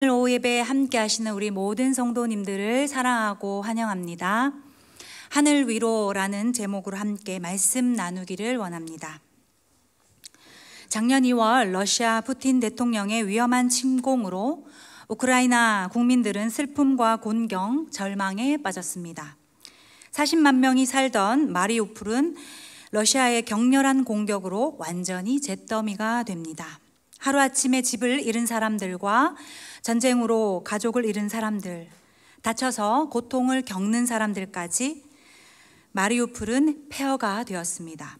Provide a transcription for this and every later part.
오늘 오후 예배에 함께 하시는 우리 모든 성도님들을 사랑하고 환영합니다. 하늘 위로라는 제목으로 함께 말씀 나누기를 원합니다. 작년 2월 러시아 푸틴 대통령의 위험한 침공으로 우크라이나 국민들은 슬픔과 곤경, 절망에 빠졌습니다. 40만 명이 살던 마리우폴은 러시아의 격렬한 공격으로 완전히 잿더미가 됩니다. 하루아침에 집을 잃은 사람들과 전쟁으로 가족을 잃은 사람들, 다쳐서 고통을 겪는 사람들까지 마리우폴은 폐허가 되었습니다.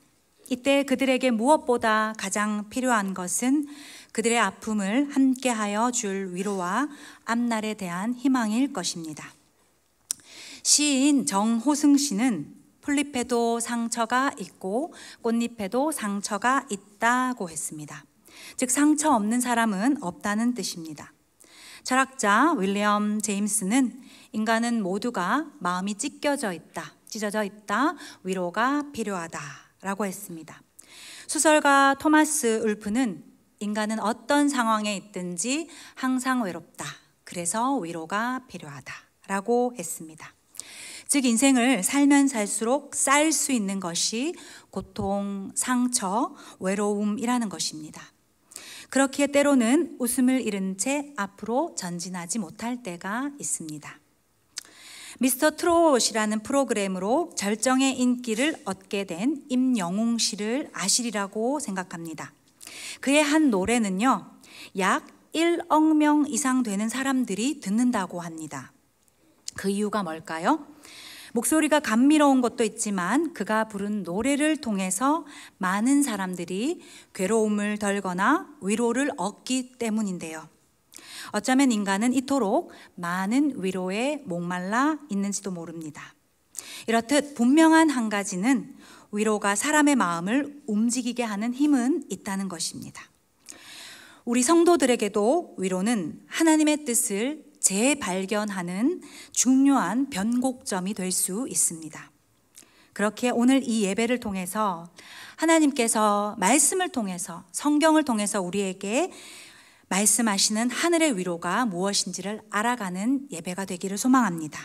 이때 그들에게 무엇보다 가장 필요한 것은 그들의 아픔을 함께하여 줄 위로와 앞날에 대한 희망일 것입니다. 시인 정호승 씨는 풀잎에도 상처가 있고 꽃잎에도 상처가 있다고 했습니다. 즉 상처 없는 사람은 없다는 뜻입니다. 철학자 윌리엄 제임스는 인간은 모두가 마음이 찢어져 있다, 위로가 필요하다라고 했습니다. 수설가 토마스 울프는 인간은 어떤 상황에 있든지 항상 외롭다, 그래서 위로가 필요하다라고 했습니다. 즉 인생을 살면 살수록 쌓일 수 있는 것이 고통, 상처, 외로움이라는 것입니다. 그렇기에 때로는 웃음을 잃은 채 앞으로 전진하지 못할 때가 있습니다. 미스터 트롯이라는 프로그램으로 절정의 인기를 얻게 된 임영웅 씨를 아시리라고 생각합니다. 그의 한 노래는요, 약 1억 명 이상 되는 사람들이 듣는다고 합니다. 그 이유가 뭘까요? 목소리가 감미로운 것도 있지만 그가 부른 노래를 통해서 많은 사람들이 괴로움을 덜거나 위로를 얻기 때문인데요. 어쩌면 인간은 이토록 많은 위로에 목말라 있는지도 모릅니다. 이렇듯 분명한 한 가지는 위로가 사람의 마음을 움직이게 하는 힘은 있다는 것입니다. 우리 성도들에게도 위로는 하나님의 뜻을 재발견하는 중요한 변곡점이 될 수 있습니다. 그렇게 오늘 이 예배를 통해서 하나님께서 말씀을 통해서, 성경을 통해서 우리에게 말씀하시는 하늘의 위로가 무엇인지를 알아가는 예배가 되기를 소망합니다.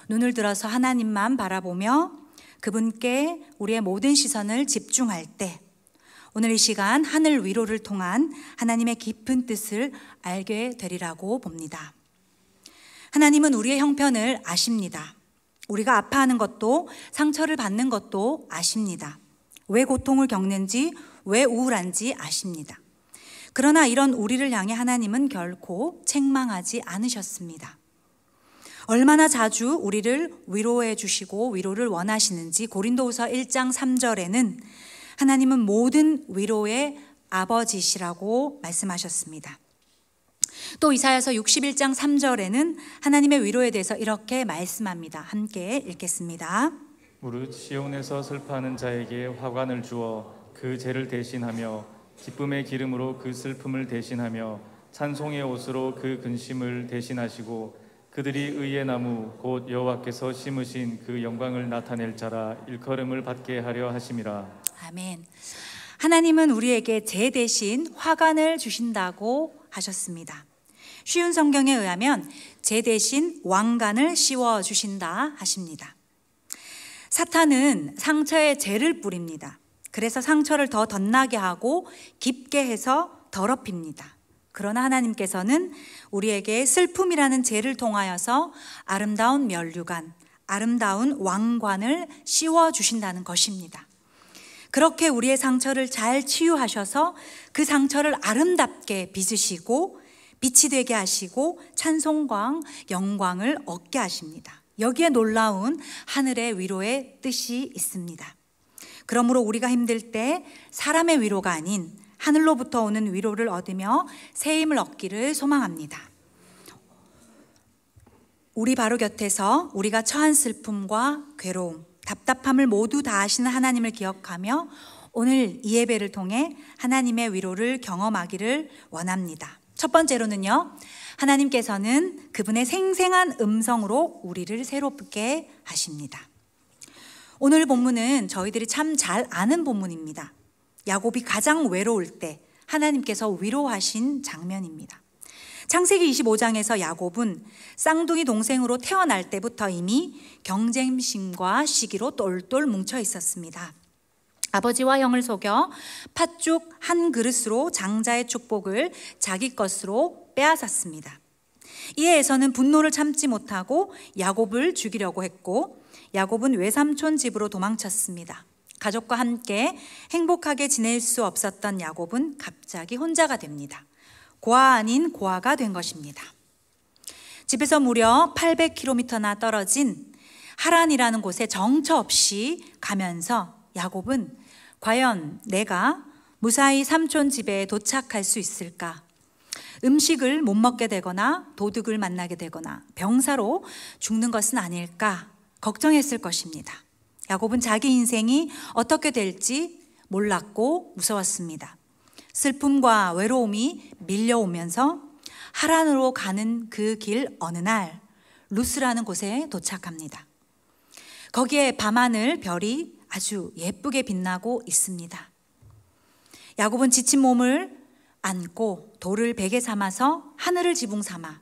눈을 들어서 하나님만 바라보며 그분께 우리의 모든 시선을 집중할 때 오늘 이 시간 하늘 위로를 통한 하나님의 깊은 뜻을 알게 되리라고 봅니다. 하나님은 우리의 형편을 아십니다. 우리가 아파하는 것도 상처를 받는 것도 아십니다. 왜 고통을 겪는지, 왜 우울한지 아십니다. 그러나 이런 우리를 향해 하나님은 결코 책망하지 않으셨습니다. 얼마나 자주 우리를 위로해 주시고 위로를 원하시는지 고린도후서 1장 3절에는 하나님은 모든 위로의 아버지시라고 말씀하셨습니다. 또 이사야서 61장 3절에는 하나님의 위로에 대해서 이렇게 말씀합니다. 함께 읽겠습니다. 무릇 시온에서 슬퍼하는 자에게 화관을 주어 그 죄를 대신하며 기쁨의 기름으로 그 슬픔을 대신하며 찬송의 옷으로 그 근심을 대신하시고 그들이 의의 나무 곧 여호와께서 심으신 그 영광을 나타낼 자라 일컬음을 받게 하려 하심이라. 아멘. 하나님은 우리에게 죄 대신 화관을 주신다고 하셨습니다. 쉬운 성경에 의하면 죄 대신 왕관을 씌워 주신다 하십니다. 사탄은 상처에 죄를 뿌립니다. 그래서 상처를 더 덧나게 하고 깊게 해서 더럽힙니다. 그러나 하나님께서는 우리에게 슬픔이라는 죄를 통하여서 아름다운 면류관, 아름다운 왕관을 씌워 주신다는 것입니다. 그렇게 우리의 상처를 잘 치유하셔서 그 상처를 아름답게 빚으시고 빛이 되게 하시고 찬송과 영광을 얻게 하십니다. 여기에 놀라운 하늘의 위로의 뜻이 있습니다. 그러므로 우리가 힘들 때 사람의 위로가 아닌 하늘로부터 오는 위로를 얻으며 새 힘을 얻기를 소망합니다. 우리 바로 곁에서 우리가 처한 슬픔과 괴로움, 답답함을 모두 다 아시는 하나님을 기억하며 오늘 이 예배를 통해 하나님의 위로를 경험하기를 원합니다. 첫 번째로는요, 하나님께서는 그분의 생생한 음성으로 우리를 새롭게 하십니다. 오늘 본문은 저희들이 참 잘 아는 본문입니다. 야곱이 가장 외로울 때 하나님께서 위로하신 장면입니다. 창세기 25장에서 야곱은 쌍둥이 동생으로 태어날 때부터 이미 경쟁심과 시기로 똘똘 뭉쳐 있었습니다. 아버지와 형을 속여 팥죽 한 그릇으로 장자의 축복을 자기 것으로 빼앗았습니다. 이에 에서는 분노를 참지 못하고 야곱을 죽이려고 했고, 야곱은 외삼촌 집으로 도망쳤습니다. 가족과 함께 행복하게 지낼 수 없었던 야곱은 갑자기 혼자가 됩니다. 고아 아닌 고아가 된 것입니다. 집에서 무려 800km나 떨어진 하란이라는 곳에 정처 없이 가면서 야곱은 과연 내가 무사히 삼촌 집에 도착할 수 있을까? 음식을 못 먹게 되거나 도둑을 만나게 되거나 병사로 죽는 것은 아닐까 걱정했을 것입니다. 야곱은 자기 인생이 어떻게 될지 몰랐고 무서웠습니다. 슬픔과 외로움이 밀려오면서 하란으로 가는 그 길 어느 날 루스라는 곳에 도착합니다. 거기에 밤하늘 별이 아주 예쁘게 빛나고 있습니다. 야곱은 지친 몸을 안고 돌을 베개 삼아서 하늘을 지붕 삼아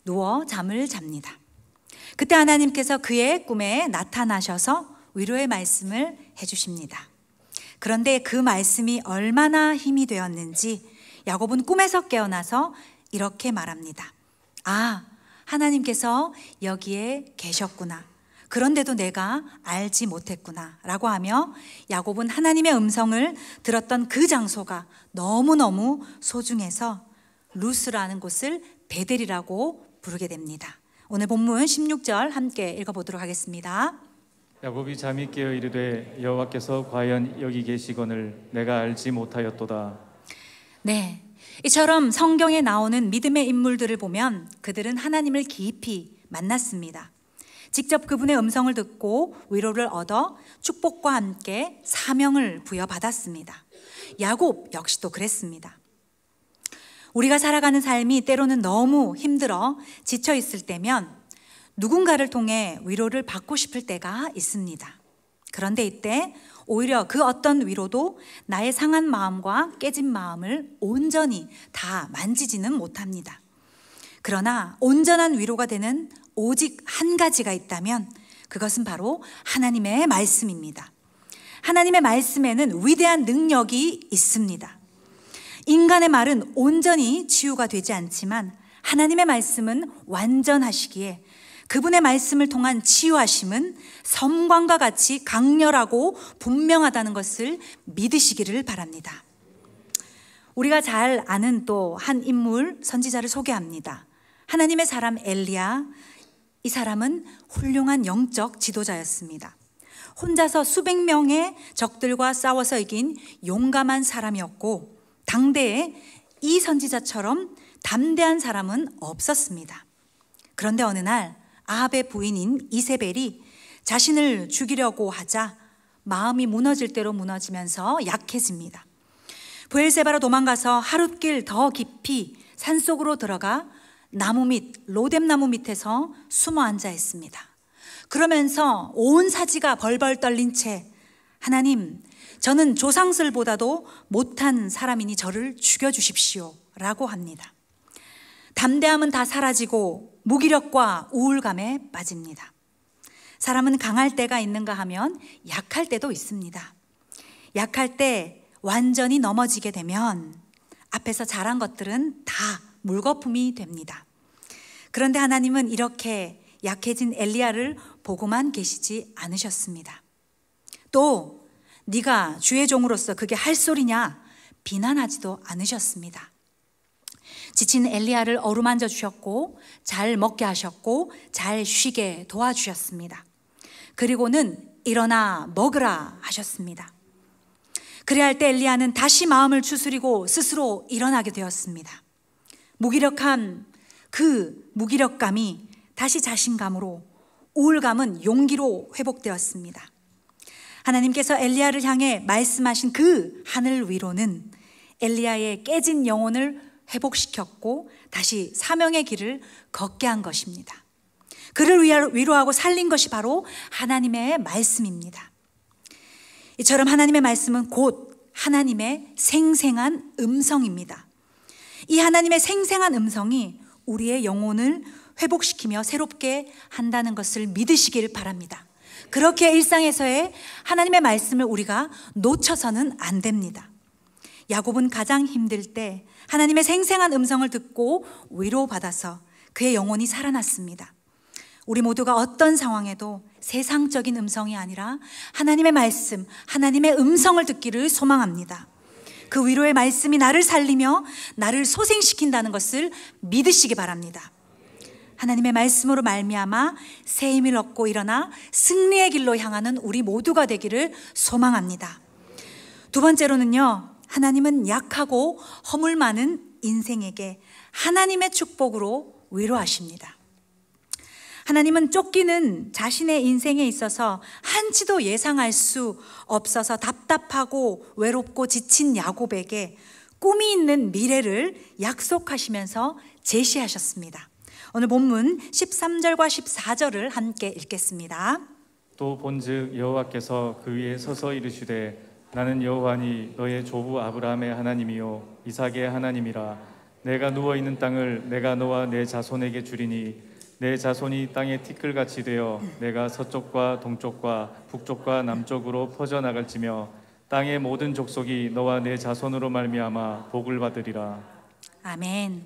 누워 잠을 잡니다. 그때 하나님께서 그의 꿈에 나타나셔서 위로의 말씀을 해주십니다. 그런데 그 말씀이 얼마나 힘이 되었는지 야곱은 꿈에서 깨어나서 이렇게 말합니다. 아, 하나님께서 여기에 계셨구나. 그런데도 내가 알지 못했구나 라고 하며 야곱은 하나님의 음성을 들었던 그 장소가 너무너무 소중해서 루스라는 곳을 베델이라고 부르게 됩니다. 오늘 본문 16절 함께 읽어보도록 하겠습니다. 야곱이 잠이 깨어 이르되 여호와께서 과연 여기 계시거늘 내가 알지 못하였도다. 네, 이처럼 성경에 나오는 믿음의 인물들을 보면 그들은 하나님을 깊이 만났습니다. 직접 그분의 음성을 듣고 위로를 얻어 축복과 함께 사명을 부여받았습니다. 야곱 역시도 그랬습니다. 우리가 살아가는 삶이 때로는 너무 힘들어 지쳐 있을 때면 누군가를 통해 위로를 받고 싶을 때가 있습니다. 그런데 이때 오히려 그 어떤 위로도 나의 상한 마음과 깨진 마음을 온전히 다 만지지는 못합니다. 그러나 온전한 위로가 되는 오직 한 가지가 있다면 그것은 바로 하나님의 말씀입니다. 하나님의 말씀에는 위대한 능력이 있습니다. 인간의 말은 온전히 치유가 되지 않지만 하나님의 말씀은 완전하시기에 그분의 말씀을 통한 치유하심은 섬광과 같이 강렬하고 분명하다는 것을 믿으시기를 바랍니다. 우리가 잘 아는 또 한 인물 선지자를 소개합니다. 하나님의 사람 엘리야. 이 사람은 훌륭한 영적 지도자였습니다. 혼자서 수백 명의 적들과 싸워서 이긴 용감한 사람이었고 당대에 이 선지자처럼 담대한 사람은 없었습니다. 그런데 어느 날 아합의 부인인 이세벨이 자신을 죽이려고 하자 마음이 무너질 대로 무너지면서 약해집니다. 브엘세바로 도망가서 하룻길 더 깊이 산속으로 들어가 나무 밑, 로뎀나무 밑에서 숨어 앉아 있습니다. 그러면서 온 사지가 벌벌 떨린 채 하나님, 저는 조상들보다도 못한 사람이니 저를 죽여주십시오 라고 합니다. 담대함은 다 사라지고 무기력과 우울감에 빠집니다. 사람은 강할 때가 있는가 하면 약할 때도 있습니다. 약할 때 완전히 넘어지게 되면 앞에서 잘한 것들은 다 물거품이 됩니다. 그런데 하나님은 이렇게 약해진 엘리야를 보고만 계시지 않으셨습니다. 또 네가 주의 종으로서 그게 할 소리냐 비난하지도 않으셨습니다. 지친 엘리야를 어루만져 주셨고 잘 먹게 하셨고 잘 쉬게 도와주셨습니다. 그리고는 일어나 먹으라 하셨습니다. 그래야 할 때 엘리야는 다시 마음을 추스리고 스스로 일어나게 되었습니다. 무기력한 그 무기력감이 다시 자신감으로, 우울감은 용기로 회복되었습니다. 하나님께서 엘리야를 향해 말씀하신 그 하늘 위로는 엘리야의 깨진 영혼을 회복시켰고 다시 사명의 길을 걷게 한 것입니다. 그를 위로하고 살린 것이 바로 하나님의 말씀입니다. 이처럼 하나님의 말씀은 곧 하나님의 생생한 음성입니다. 이 하나님의 생생한 음성이 우리의 영혼을 회복시키며 새롭게 한다는 것을 믿으시길 바랍니다. 그렇게 일상에서의 하나님의 말씀을 우리가 놓쳐서는 안 됩니다. 야곱은 가장 힘들 때 하나님의 생생한 음성을 듣고 위로받아서 그의 영혼이 살아났습니다. 우리 모두가 어떤 상황에도 세상적인 음성이 아니라 하나님의 말씀, 하나님의 음성을 듣기를 소망합니다. 그 위로의 말씀이 나를 살리며 나를 소생시킨다는 것을 믿으시기 바랍니다. 하나님의 말씀으로 말미암아 새 힘을 얻고 일어나 승리의 길로 향하는 우리 모두가 되기를 소망합니다. 두 번째로는요, 하나님은 약하고 허물 많은 인생에게 하나님의 축복으로 위로하십니다. 하나님은 쫓기는 자신의 인생에 있어서 한치도 예상할 수 없어서 답답하고 외롭고 지친 야곱에게 꿈이 있는 미래를 약속하시면서 제시하셨습니다. 오늘 본문 13절과 14절을 함께 읽겠습니다. 또 본즉 여호와께서 그 위에 서서 이르시되 나는 여호와니 너의 조부 아브라함의 하나님이요 이삭의 하나님이라. 내가 누워있는 땅을 내가 너와 내 자손에게 주리니 내 자손이 땅의 티끌같이 되어 내가 서쪽과 동쪽과 북쪽과 남쪽으로 퍼져나갈지며 땅의 모든 족속이 너와 내 자손으로 말미암아 복을 받으리라. 아멘.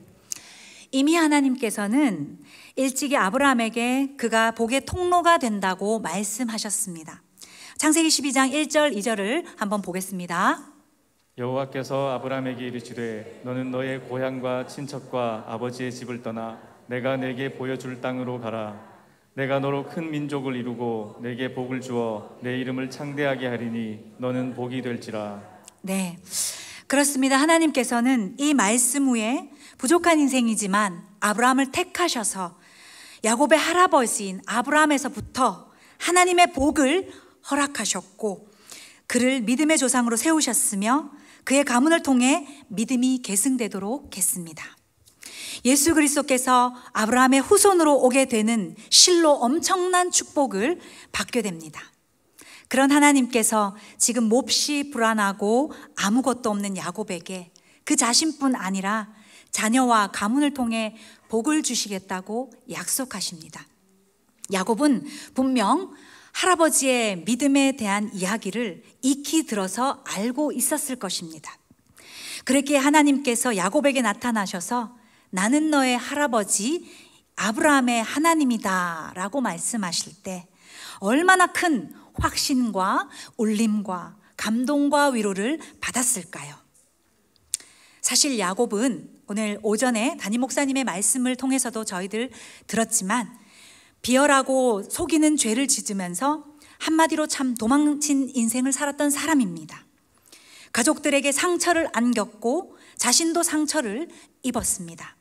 이미 하나님께서는 일찍이 아브라함에게 그가 복의 통로가 된다고 말씀하셨습니다. 창세기 12장 1절 2절을 한번 보겠습니다. 여호와께서 아브라함에게 이르시되 너는 너의 고향과 친척과 아버지의 집을 떠나 내가 내게 보여줄 땅으로 가라. 내가 너로 큰 민족을 이루고 내게 복을 주어 내 이름을 창대하게 하리니 너는 복이 될지라. 네, 그렇습니다. 하나님께서는 이 말씀 후에 부족한 인생이지만 아브라함을 택하셔서 야곱의 할아버지인 아브라함에서부터 하나님의 복을 허락하셨고 그를 믿음의 조상으로 세우셨으며 그의 가문을 통해 믿음이 계승되도록 했습니다. 예수 그리스도께서 아브라함의 후손으로 오게 되는 실로 엄청난 축복을 받게 됩니다. 그런 하나님께서 지금 몹시 불안하고 아무것도 없는 야곱에게 그 자신뿐 아니라 자녀와 가문을 통해 복을 주시겠다고 약속하십니다. 야곱은 분명 할아버지의 믿음에 대한 이야기를 익히 들어서 알고 있었을 것입니다. 그렇게 하나님께서 야곱에게 나타나셔서 나는 너의 할아버지 아브라함의 하나님이다 라고 말씀하실 때 얼마나 큰 확신과 울림과 감동과 위로를 받았을까요? 사실 야곱은 오늘 오전에 담임 목사님의 말씀을 통해서도 저희들 들었지만 비열하고 속이는 죄를 짓으면서 한마디로 참 도망친 인생을 살았던 사람입니다. 가족들에게 상처를 안겼고 자신도 상처를 입었습니다.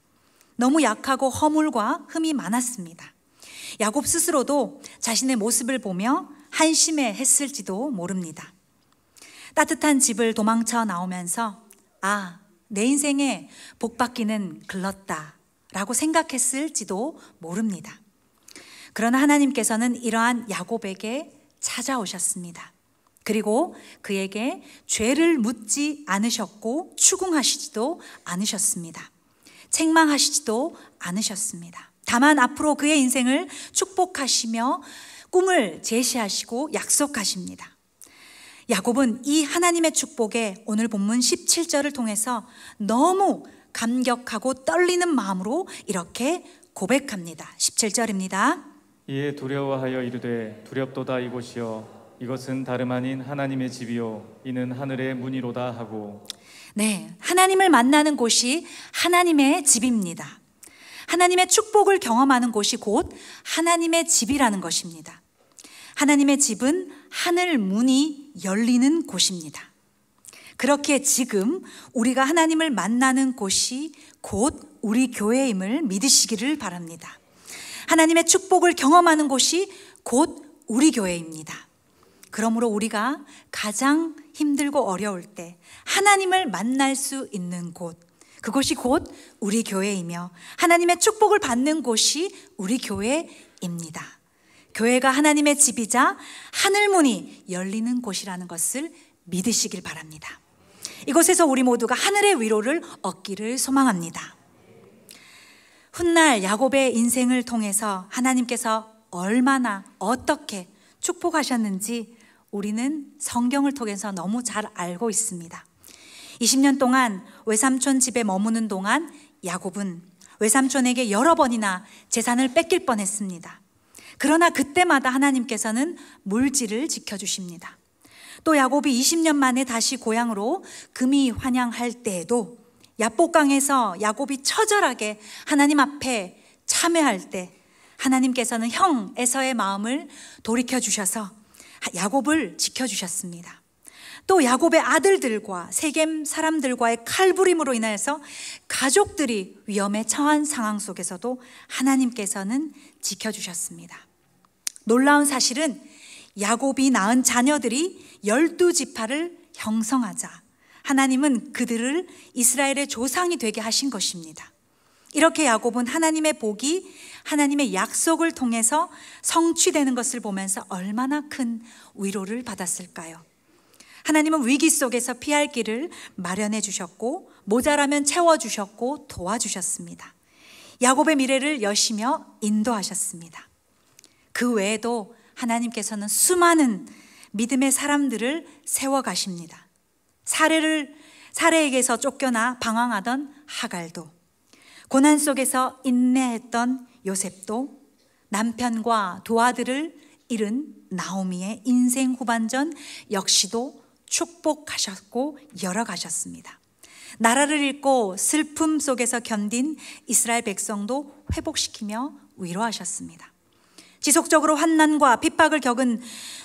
너무 약하고 허물과 흠이 많았습니다. 야곱 스스로도 자신의 모습을 보며 한심해 했을지도 모릅니다. 따뜻한 집을 도망쳐 나오면서 내 인생에 복받기는 글렀다 라고 생각했을지도 모릅니다. 그러나 하나님께서는 이러한 야곱에게 찾아오셨습니다. 그리고 그에게 죄를 묻지 않으셨고 추궁하시지도 않으셨습니다. 책망하시지도 않으셨습니다. 다만 앞으로 그의 인생을 축복하시며 꿈을 제시하시고 약속하십니다. 야곱은 이 하나님의 축복에 오늘 본문 17절을 통해서 너무 감격하고 떨리는 마음으로 이렇게 고백합니다. 17절입니다. 이에 두려워하여 이르되 두렵도다 이곳이여 이것은 다름 아닌 하나님의 집이요 이는 하늘의 문이로다 하고. 네, 하나님을 만나는 곳이 하나님의 집입니다. 하나님의 축복을 경험하는 곳이 곧 하나님의 집이라는 것입니다. 하나님의 집은 하늘 문이 열리는 곳입니다. 그렇게 지금 우리가 하나님을 만나는 곳이 곧 우리 교회임을 믿으시기를 바랍니다. 하나님의 축복을 경험하는 곳이 곧 우리 교회입니다. 그러므로 우리가 가장 힘들고 어려울 때 하나님을 만날 수 있는 곳, 그곳이 곧 우리 교회이며 하나님의 축복을 받는 곳이 우리 교회입니다. 교회가 하나님의 집이자 하늘문이 열리는 곳이라는 것을 믿으시길 바랍니다. 이곳에서 우리 모두가 하늘의 위로를 얻기를 소망합니다. 훗날 야곱의 인생을 통해서 하나님께서 얼마나 어떻게 축복하셨는지 우리는 성경을 통해서 너무 잘 알고 있습니다. 20년 동안 외삼촌 집에 머무는 동안 야곱은 외삼촌에게 여러 번이나 재산을 뺏길 뻔했습니다. 그러나 그때마다 하나님께서는 물질을 지켜주십니다. 또 야곱이 20년 만에 다시 고향으로 금이 환양할 때에도 야복강에서 야곱이 처절하게 하나님 앞에 참회할 때 하나님께서는 형 에서의 마음을 돌이켜 주셔서 야곱을 지켜주셨습니다. 또 야곱의 아들들과 세겜 사람들과의 칼부림으로 인해서 가족들이 위험에 처한 상황 속에서도 하나님께서는 지켜주셨습니다. 놀라운 사실은 야곱이 낳은 자녀들이 12지파를 형성하자 하나님은 그들을 이스라엘의 조상이 되게 하신 것입니다. 이렇게 야곱은 하나님의 복이 하나님의 약속을 통해서 성취되는 것을 보면서 얼마나 큰 위로를 받았을까요? 하나님은 위기 속에서 피할 길을 마련해 주셨고 모자라면 채워주셨고 도와주셨습니다. 야곱의 미래를 여시며 인도하셨습니다. 그 외에도 하나님께서는 수많은 믿음의 사람들을 세워가십니다. 사레에게서 쫓겨나 방황하던 하갈도, 고난 속에서 인내했던 요셉도, 남편과 두 아들을 잃은 나오미의 인생 후반전 역시도 축복하셨고 열어가셨습니다. 나라를 잃고 슬픔 속에서 견딘 이스라엘 백성도 회복시키며 위로하셨습니다. 지속적으로 환난과 핍박을 겪은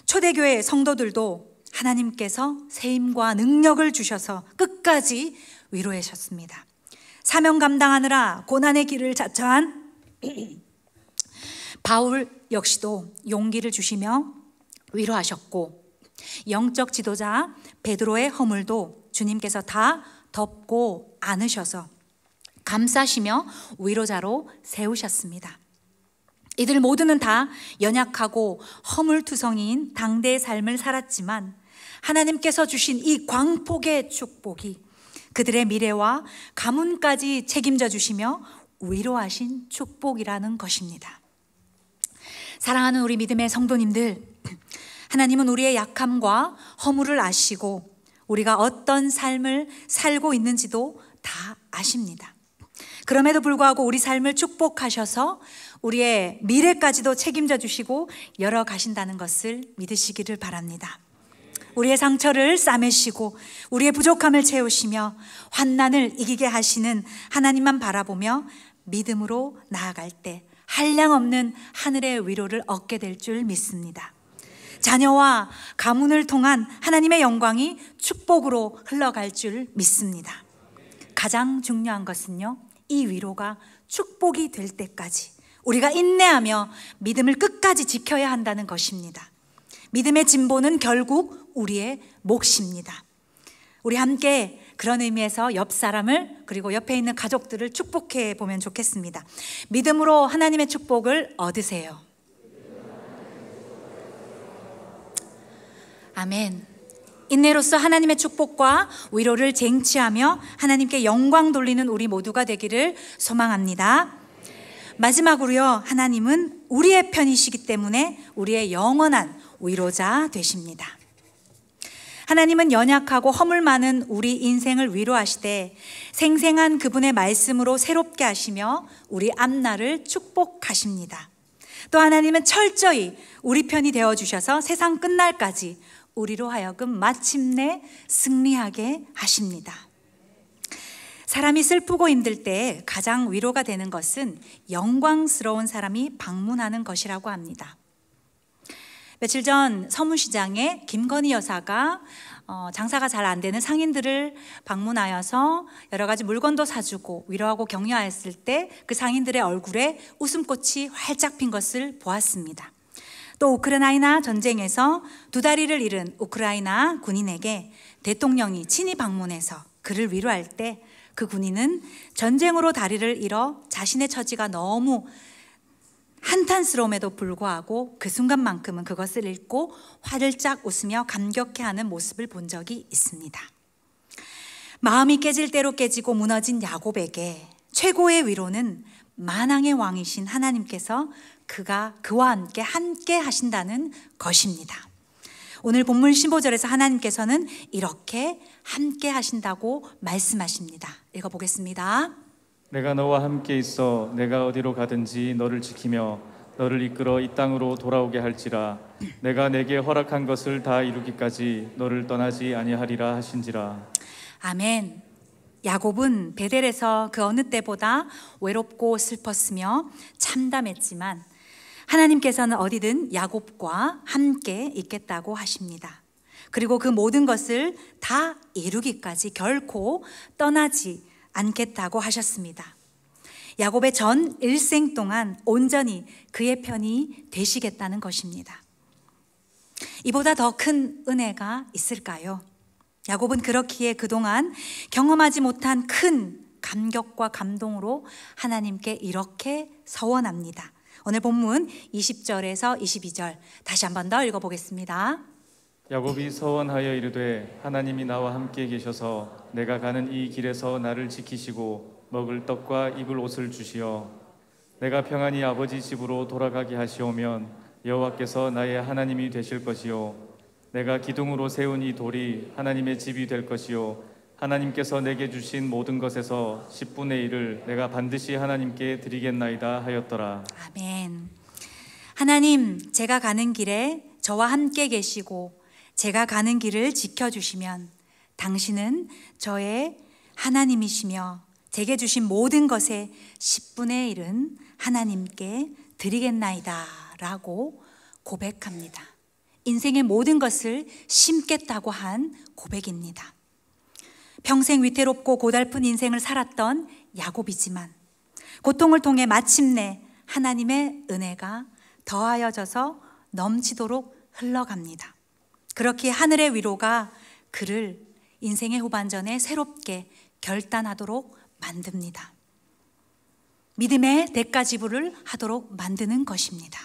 초대교회 성도들도 하나님께서 세임과 능력을 주셔서 끝까지 위로하셨습니다. 사명 감당하느라 고난의 길을 자처한 바울 역시도 용기를 주시며 위로하셨고, 영적 지도자 베드로의 허물도 주님께서 다 덮고 안으셔서 감싸시며 위로자로 세우셨습니다. 이들 모두는 다 연약하고 허물투성이인 당대의 삶을 살았지만 하나님께서 주신 이 광폭의 축복이 그들의 미래와 가문까지 책임져 주시며 위로하신 축복이라는 것입니다. 사랑하는 우리 믿음의 성도님들, 하나님은 우리의 약함과 허물을 아시고 우리가 어떤 삶을 살고 있는지도 다 아십니다. 그럼에도 불구하고 우리 삶을 축복하셔서 우리의 미래까지도 책임져 주시고 열어가신다는 것을 믿으시기를 바랍니다. 우리의 상처를 싸매시고 우리의 부족함을 채우시며 환난을 이기게 하시는 하나님만 바라보며 믿음으로 나아갈 때 한량없는 하늘의 위로를 얻게 될 줄 믿습니다. 자녀와 가문을 통한 하나님의 영광이 축복으로 흘러갈 줄 믿습니다. 가장 중요한 것은요, 이 위로가 축복이 될 때까지 우리가 인내하며 믿음을 끝까지 지켜야 한다는 것입니다. 믿음의 진보는 결국 우리의 몫입니다. 우리 함께 그런 의미에서 옆 사람을 그리고 옆에 있는 가족들을 축복해 보면 좋겠습니다. 믿음으로 하나님의 축복을 얻으세요. 아멘. 인내로서 하나님의 축복과 위로를 쟁취하며 하나님께 영광 돌리는 우리 모두가 되기를 소망합니다. 마지막으로요, 하나님은 우리의 편이시기 때문에 우리의 영원한 위로자 되십니다. 하나님은 연약하고 허물 많은 우리 인생을 위로하시되 생생한 그분의 말씀으로 새롭게 하시며 우리 앞날을 축복하십니다. 또 하나님은 철저히 우리 편이 되어주셔서 세상 끝날까지 우리로 하여금 마침내 승리하게 하십니다. 사람이 슬프고 힘들 때 가장 위로가 되는 것은 영광스러운 사람이 방문하는 것이라고 합니다. 며칠 전 서문시장에 김건희 여사가 장사가 잘 안 되는 상인들을 방문하여서 여러 가지 물건도 사주고 위로하고 격려하였을 때 그 상인들의 얼굴에 웃음꽃이 활짝 핀 것을 보았습니다. 또 우크라이나 전쟁에서 두 다리를 잃은 우크라이나 군인에게 대통령이 친히 방문해서 그를 위로할 때 그 군인은 전쟁으로 다리를 잃어 자신의 처지가 너무 한탄스러움에도 불구하고 그 순간만큼은 그것을 읽고 활짝 웃으며 감격해하는 모습을 본 적이 있습니다. 마음이 깨질 대로 깨지고 무너진 야곱에게 최고의 위로는 만왕의 왕이신 하나님께서 그와 함께 하신다는 것입니다. 오늘 본문 15절에서 하나님께서는 이렇게 함께 하신다고 말씀하십니다. 읽어보겠습니다. 내가 너와 함께 있어 내가 어디로 가든지 너를 지키며 너를 이끌어 이 땅으로 돌아오게 할지라. 내가 내게 허락한 것을 다 이루기까지 너를 떠나지 아니하리라 하신지라. 아멘. 야곱은 베델에서 그 어느 때보다 외롭고 슬펐으며 참담했지만 하나님께서는 어디든 야곱과 함께 있겠다고 하십니다. 그리고 그 모든 것을 다 이루기까지 결코 떠나지 않겠다고 하셨습니다. 야곱의 전 일생 동안 온전히 그의 편이 되시겠다는 것입니다. 이보다 더 큰 은혜가 있을까요? 야곱은 그렇기에 그동안 경험하지 못한 큰 감격과 감동으로 하나님께 이렇게 서원합니다. 오늘 본문 20절에서 22절 다시 한 번 더 읽어보겠습니다. 야곱이 서원하여 이르되 하나님이 나와 함께 계셔서 내가 가는 이 길에서 나를 지키시고 먹을 떡과 입을 옷을 주시어 내가 평안히 아버지 집으로 돌아가게 하시오면 여호와께서 나의 하나님이 되실 것이요 내가 기둥으로 세운 이 돌이 하나님의 집이 될 것이요 하나님께서 내게 주신 모든 것에서 10분의 1을 내가 반드시 하나님께 드리겠나이다 하였더라. 아멘. 하나님, 제가 가는 길에 저와 함께 계시고 제가 가는 길을 지켜주시면 당신은 저의 하나님이시며 제게 주신 모든 것의 10분의 1은 하나님께 드리겠나이다 라고 고백합니다. 인생의 모든 것을 심겠다고 한 고백입니다. 평생 위태롭고 고달픈 인생을 살았던 야곱이지만 고통을 통해 마침내 하나님의 은혜가 더하여져서 넘치도록 흘러갑니다. 그렇기에 하늘의 위로가 그를 인생의 후반전에 새롭게 결단하도록 만듭니다. 믿음의 대가 지불을 하도록 만드는 것입니다.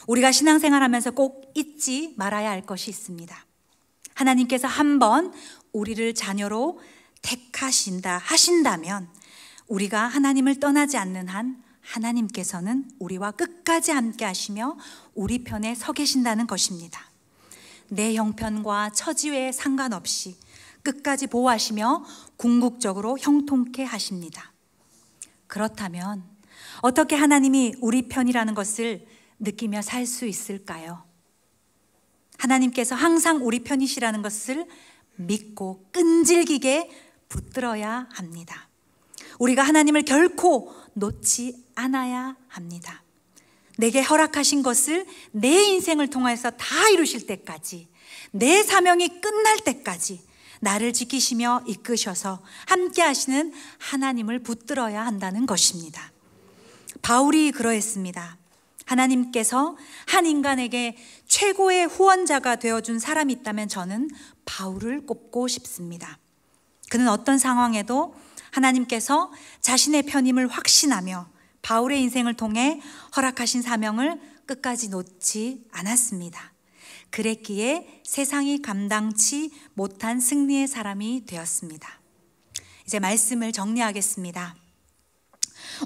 우리가 신앙생활하면서 꼭 잊지 말아야 할 것이 있습니다. 하나님께서 한번 우리를 자녀로 하신다면 우리가 하나님을 떠나지 않는 한 하나님께서는 우리와 끝까지 함께 하시며 우리 편에 서 계신다는 것입니다. 내 형편과 처지에 상관없이 끝까지 보호하시며 궁극적으로 형통케 하십니다. 그렇다면 어떻게 하나님이 우리 편이라는 것을 느끼며 살 수 있을까요? 하나님께서 항상 우리 편이시라는 것을 믿고 끈질기게 붙들어야 합니다. 우리가 하나님을 결코 놓지 않아야 합니다. 내게 허락하신 것을 내 인생을 통해서 다 이루실 때까지, 내 사명이 끝날 때까지 나를 지키시며 이끄셔서 함께 하시는 하나님을 붙들어야 한다는 것입니다. 바울이 그러했습니다. 하나님께서 한 인간에게 최고의 후원자가 되어준 사람이 있다면 저는 바울을 꼽고 싶습니다. 그는 어떤 상황에도 하나님께서 자신의 편임을 확신하며 바울의 인생을 통해 허락하신 사명을 끝까지 놓지 않았습니다. 그랬기에 세상이 감당치 못한 승리의 사람이 되었습니다. 이제 말씀을 정리하겠습니다.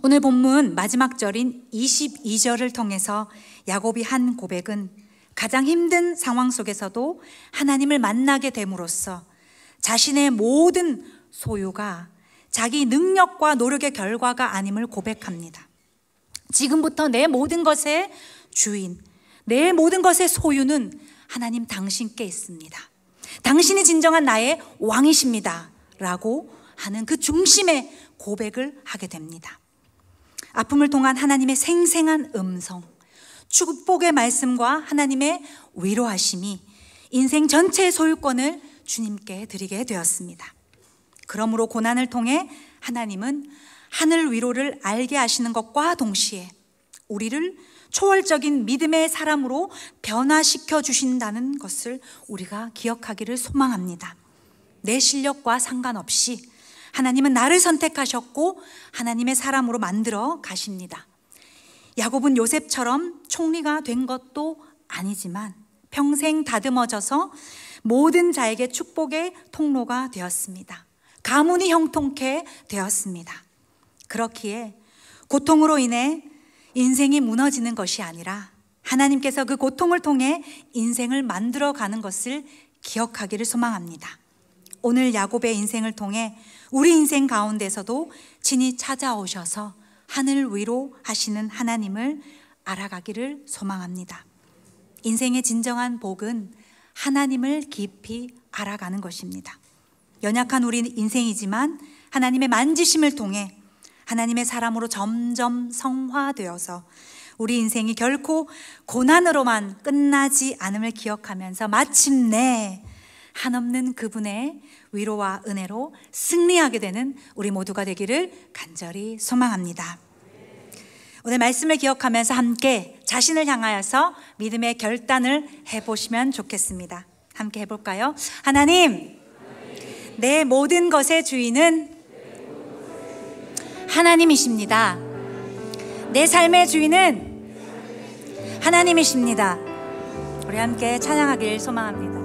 오늘 본문 마지막 절인 22절을 통해서 야곱이 한 고백은 가장 힘든 상황 속에서도 하나님을 만나게 됨으로써 자신의 모든 소유가 자기 능력과 노력의 결과가 아님을 고백합니다. 지금부터 내 모든 것의 주인, 내 모든 것의 소유는 하나님 당신께 있습니다. 당신이 진정한 나의 왕이십니다 라고 하는 그 중심의 고백을 하게 됩니다. 아픔을 통한 하나님의 생생한 음성, 축복의 말씀과 하나님의 위로하심이 인생 전체의 소유권을 주님께 드리게 되었습니다. 그러므로 고난을 통해 하나님은 하늘 위로를 알게 하시는 것과 동시에 우리를 초월적인 믿음의 사람으로 변화시켜 주신다는 것을 우리가 기억하기를 소망합니다. 내 실력과 상관없이 하나님은 나를 선택하셨고 하나님의 사람으로 만들어 가십니다. 야곱은 요셉처럼 총리가 된 것도 아니지만 평생 다듬어져서 모든 자에게 축복의 통로가 되었습니다. 가문이 형통케 되었습니다. 그렇기에 고통으로 인해 인생이 무너지는 것이 아니라 하나님께서 그 고통을 통해 인생을 만들어가는 것을 기억하기를 소망합니다. 오늘 야곱의 인생을 통해 우리 인생 가운데서도 친히 찾아오셔서 하늘 위로 하시는 하나님을 알아가기를 소망합니다. 인생의 진정한 복은 하나님을 깊이 알아가는 것입니다. 연약한 우리 인생이지만 하나님의 만지심을 통해 하나님의 사람으로 점점 성화되어서 우리 인생이 결코 고난으로만 끝나지 않음을 기억하면서 마침내 한없는 그분의 위로와 은혜로 승리하게 되는 우리 모두가 되기를 간절히 소망합니다. 오늘 말씀을 기억하면서 함께 자신을 향하여서 믿음의 결단을 해보시면 좋겠습니다. 함께 해볼까요? 하나님, 내 모든 것의 주인은 하나님이십니다. 내 삶의 주인은 하나님이십니다. 우리 함께 찬양하길 소망합니다.